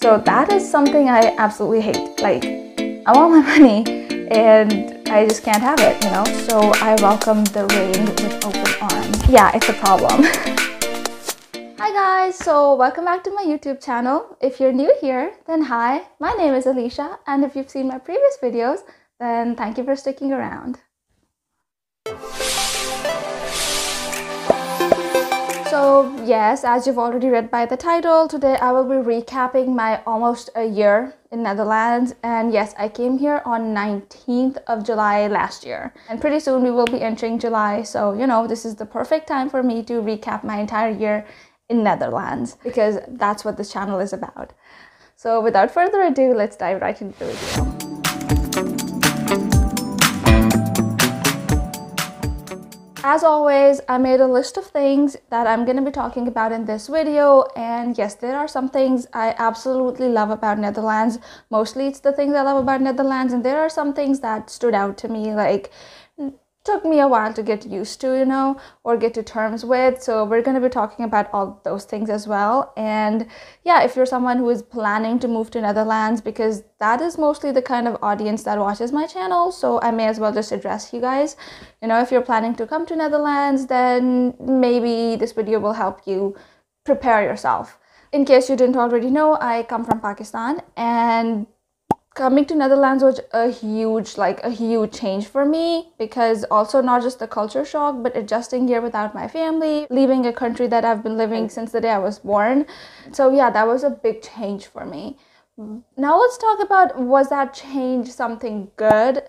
So that is something I absolutely hate. Like, I want my money and I just can't have it, you know? So I welcome the rain with open arms. Yeah, it's a problem. Hi guys, so welcome back to my YouTube channel. If you're new here, then hi, my name is Alicia, and if you've seen my previous videos, then thank you for sticking around. So yes, as you've already read by the title, today I will be recapping my almost a year in Netherlands. And yes, I came here on 19th of July last year. And pretty soon we will be entering July. So, you know, this is the perfect time for me to recap my entire year in Netherlands, because that's what this channel is about. So without further ado, let's dive right into the video. As always, I made a list of things that I'm going to be talking about in this video, and yes, there are some things I absolutely love about Netherlands. Mostly it's the things I love about Netherlands, and there are some things that stood out to me, like took me a while to get used to, you know, or get to terms with. So we're going to be talking about all those things as well. And yeah, if you're someone who is planning to move to Netherlands, because that is mostly the kind of audience that watches my channel, so I may as well just address you guys. You know, if you're planning to come to Netherlands, then maybe this video will help you prepare yourself. In case you didn't already know, I come from Pakistan, and coming to Netherlands was a huge change for me, because also not just the culture shock, but adjusting here without my family, leaving a country that I've been living since the day I was born. So yeah, that was a big change for me. Now let's talk about, was that change something good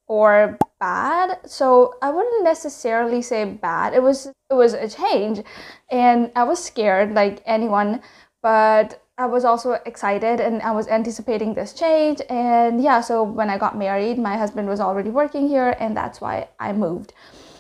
or bad? So I wouldn't necessarily say bad. It was a change, and I was scared like anyone, but I was also excited and I was anticipating this change. And yeah, so when I got married, my husband was already working here, and that's why I moved.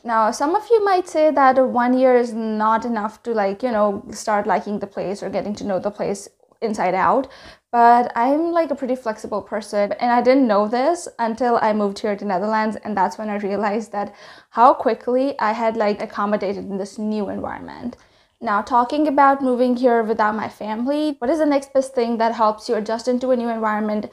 Now, some of you might say that 1 year is not enough to, like, you know, start liking the place or getting to know the place inside out. But I'm like a pretty flexible person, and I didn't know this until I moved here to Netherlands, and that's when I realized that how quickly I had like accommodated in this new environment. Now, talking about moving here without my family, what is the next best thing that helps you adjust into a new environment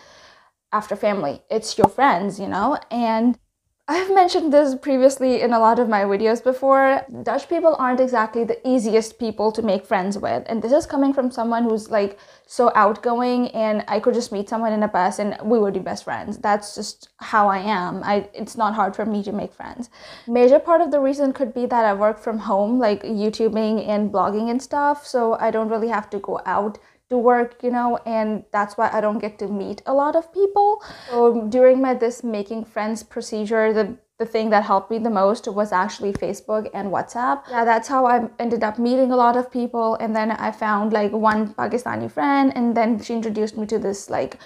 after family? It's your friends, you know? And I've mentioned this previously in a lot of my videos before. Dutch people aren't exactly the easiest people to make friends with. And this is coming from someone who's like so outgoing, and I could just meet someone in a bus and we would be best friends. That's just how I am. It's not hard for me to make friends. Major part of the reason could be that I work from home, like YouTubing and blogging and stuff. So I don't really have to go out to work, you know, and that's why I don't get to meet a lot of people. So during this making friends procedure, the thing that helped me the most was actually Facebook and WhatsApp. Yeah, that's how I ended up meeting a lot of people. And then I found like one Pakistani friend, and then she introduced me to this, like,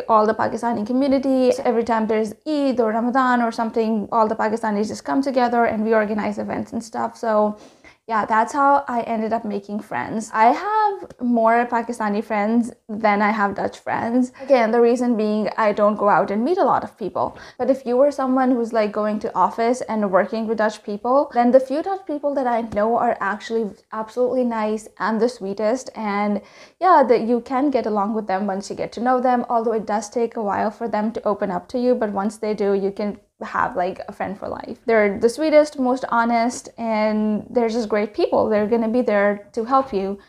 all the Pakistani community. So every time there's Eid or Ramadan or something, all the Pakistanis just come together and we organize events and stuff. So yeah, that's how I ended up making friends. I have more Pakistani friends than I have Dutch friends. Again, the reason being I don't go out and meet a lot of people. But if you were someone who's like going to office and working with Dutch people, then the few Dutch people that I know are actually absolutely nice and the sweetest. And yeah, that you can get along with them once you get to know them, although it does take a while for them to open up to you. But once they do, you can have like a friend for life. They're the sweetest, most honest, and they're just great people. They're gonna be there to help you.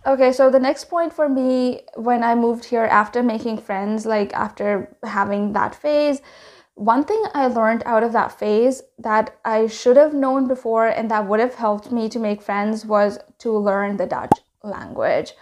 Okay, so the next point for me when I moved here after making friends, like after having that phase, one thing I learned out of that phase that I should have known before and that would have helped me to make friends was to learn the Dutch language.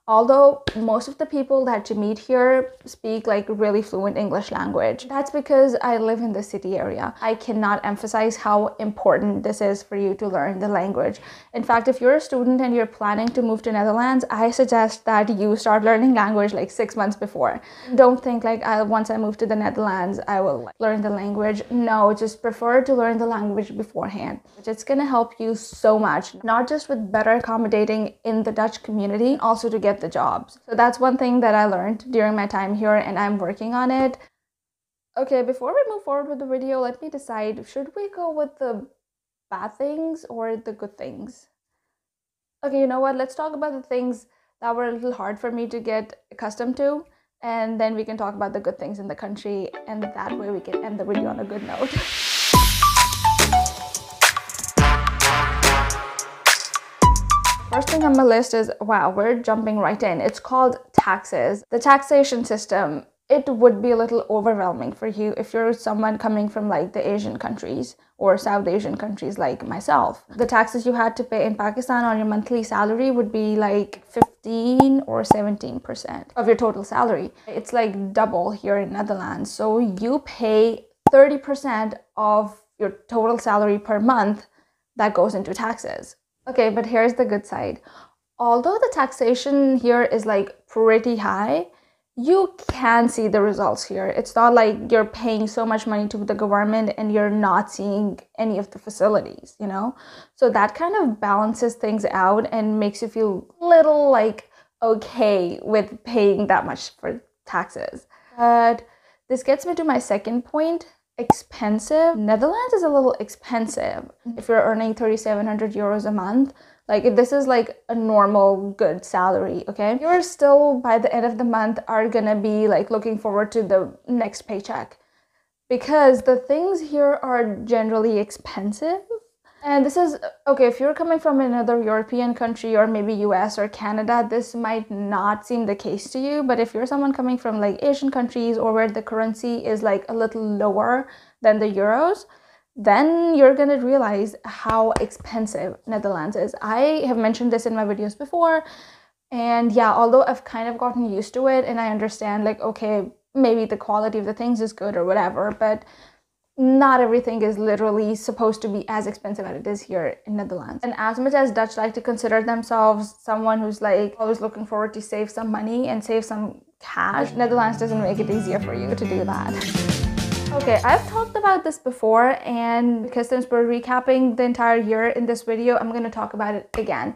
Although most of the people that you meet here speak like really fluent English language. That's because I live in the city area. I cannot emphasize how important this is for you to learn the language. In fact, if you're a student and you're planning to move to Netherlands, I suggest that you start learning language like 6 months before. Don't think like once I move to the Netherlands, I will learn the language. No, just prefer to learn the language beforehand. It's gonna help you so much, not just with better accommodating in the Dutch community, also to get the jobs. So that's one thing that I learned during my time here, and I'm working on it. Okay, before we move forward with the video, let me decide, should we go with the bad things or the good things? Okay, you know what? Let's talk about the things that were a little hard for me to get accustomed to. and then we can talk about the good things in the country, and that way we can end the video on a good note. First thing on my list is, wow, we're jumping right in. It's called taxes. The taxation system, it would be a little overwhelming for you if you're someone coming from like the Asian countries or South Asian countries like myself. The taxes you had to pay in Pakistan on your monthly salary would be like 15 or 17% of your total salary. It's like double here in Netherlands. So you pay 30% of your total salary per month that goes into taxes. Okay, but here's the good side. Although the taxation here is like pretty high, you can see the results here. It's not like you're paying so much money to the government and you're not seeing any of the facilities, you know? So that kind of balances things out and makes you feel a little like okay with paying that much for taxes. But this gets me to my second point. Expensive. Netherlands is a little expensive if you're earning 3,700 euros a month. Like this is like a normal good salary, okay? You're still by the end of the month are gonna be like looking forward to the next paycheck because the things here are generally expensive. And this is, okay, if you're coming from another European country or maybe US or Canada, this might not seem the case to you. But if you're someone coming from like Asian countries or where the currency is like a little lower than the euros, then you're gonna realize how expensive Netherlands is. I have mentioned this in my videos before. And yeah, although I've kind of gotten used to it and I understand like, okay, maybe the quality of the things is good or whatever, but not everything is literally supposed to be as expensive as it is here in Netherlands. And as much as Dutch like to consider themselves someone who's like always looking forward to save some money and save some cash, Netherlands doesn't make it easier for you to do that. Okay, I've talked about this before, and because since we're recapping the entire year in this video, I'm going to talk about it again.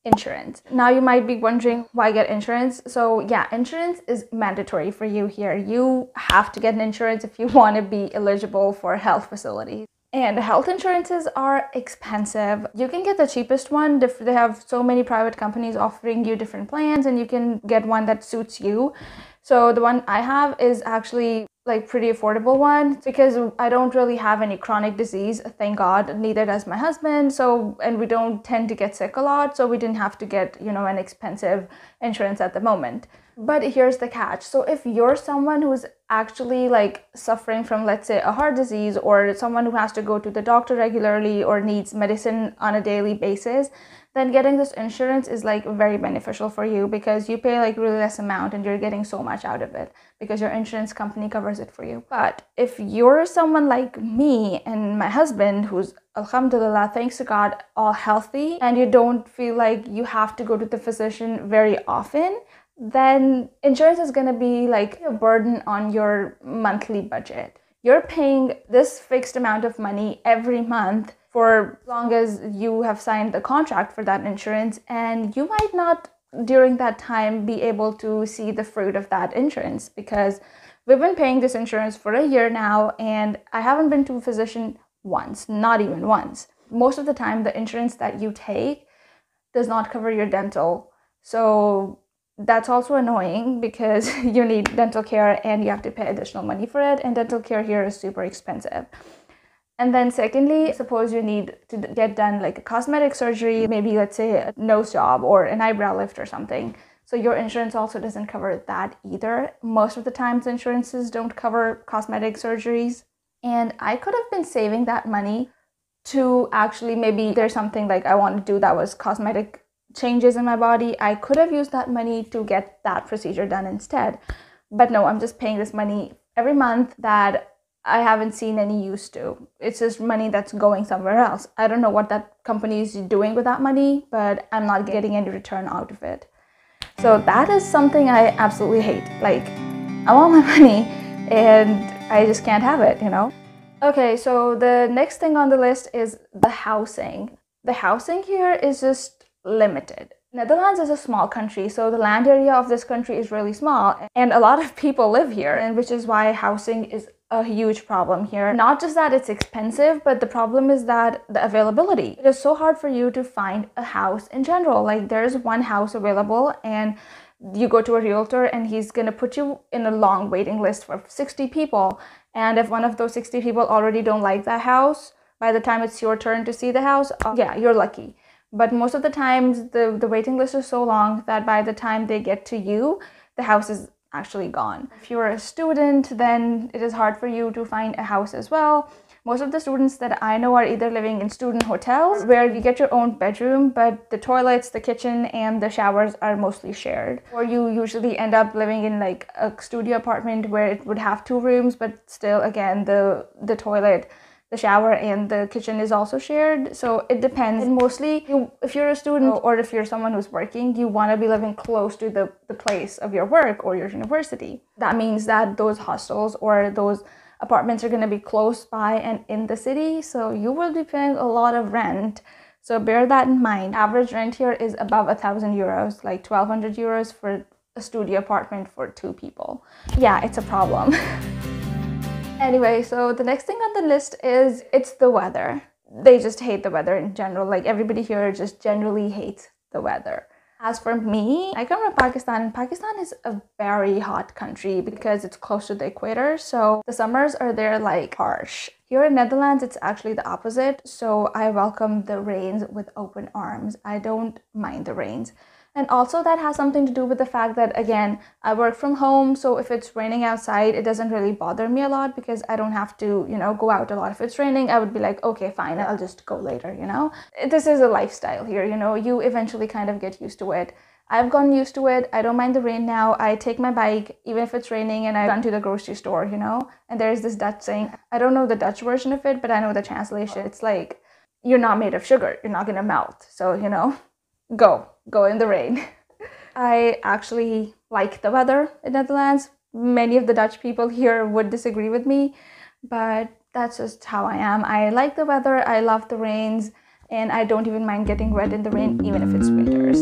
Insurance. Now you might be wondering why get insurance. So yeah, insurance is mandatory for you here. You have to get an insurance if you want to be eligible for health facilities. And health insurances are expensive. You can get the cheapest one. They have so many private companies offering you different plans and you can get one that suits you. So the one I have is actually like pretty affordable one because I don't really have any chronic disease, thank God, neither does my husband. So, and we don't tend to get sick a lot, so we didn't have to get, you know, an expensive insurance at the moment. But here's the catch. So if you're someone who's actually like suffering from, let's say, a heart disease, or someone who has to go to the doctor regularly or needs medicine on a daily basis, then getting this insurance is like very beneficial for you because you pay like really less amount and you're getting so much out of it because your insurance company covers it for you. But if you're someone like me and my husband, who's alhamdulillah, thanks to God, all healthy, and you don't feel like you have to go to the physician very often, then insurance is going to be like a burden on your monthly budget. You're paying this fixed amount of money every month for as long as you have signed the contract for that insurance, and you might not during that time be able to see the fruit of that insurance because we've been paying this insurance for a year now and I haven't been to a physician once, not even once. Most of the time the insurance that you take does not cover your dental, so that's also annoying because you need dental care and you have to pay additional money for it, and dental care here is super expensive. And then secondly, suppose you need to get done like a cosmetic surgery, maybe let's say a nose job or an eyebrow lift or something. So your insurance also doesn't cover that either. Most of the times insurances don't cover cosmetic surgeries. And I could have been saving that money to actually, maybe there's something like I want to do that was cosmetic changes in my body. I could have used that money to get that procedure done instead. But no, I'm just paying this money every month that I haven't seen any use to. It's just money that's going somewhere else. I don't know what that company is doing with that money, but I'm not getting any return out of it. So that is something I absolutely hate. Like, I want my money and I just can't have it, you know? Okay, so the next thing on the list is the housing. The housing here is just limited. Netherlands is a small country, so the land area of this country is really small and a lot of people live here, and which is why housing is a huge problem here. Not just that it's expensive, but the problem is that the availability. It is so hard for you to find a house in general. Like there's one house available and you go to a realtor and he's going to put you in a long waiting list for 60 people. And if one of those 60 people already don't like that house, by the time it's your turn to see the house, yeah, you're lucky. But most of the times the waiting list is so long that by the time they get to you, the house is actually gone. If you're a student, then it is hard for you to find a house as well. Most of the students that I know are either living in student hotels where you get your own bedroom, but the toilets, the kitchen, and the showers are mostly shared. Or you usually end up living in like a studio apartment where it would have 2 rooms, but still, again, the toilet, the shower, and the kitchen is also shared. So it depends. And mostly, if you're a student or if you're someone who's working, you want to be living close to the place of your work or your university. That means that those hostels or those apartments are going to be close by and in the city, so you will be paying a lot of rent. So bear that in mind. Average rent here is above 1,000 euros, like 1,200 euros for a studio apartment for 2 people. Yeah, it's a problem. Anyway, so the next thing on the list is it's the weather. They just hate the weather in general. Like, everybody here just generally hates the weather. As for me, I come from Pakistan, and Pakistan is a very hot country because it's close to the equator, so the summers are there like harsh. Here in Netherlands, it's actually the opposite, so I welcome the rains with open arms. I don't mind the rains. And also that has something to do with the fact that, again, I work from home, so if it's raining outside, it doesn't really bother me a lot because I don't have to, go out a lot. If it's raining, I would be like, okay, fine, I'll just go later, This is a lifestyle here, you eventually kind of get used to it. I've gotten used to it. I don't mind the rain now. I take my bike, even if it's raining, and I run to the grocery store, And there's this Dutch saying, I don't know the Dutch version of it, but I know the translation. It's like, you're not made of sugar. You're not gonna melt. So, go in the rain. I actually like the weather in Netherlands. Many of the Dutch people here would disagree with me, but that's just how I am. I like the weather, I love the rains, and I don't even mind getting wet in the rain, even if it's winters.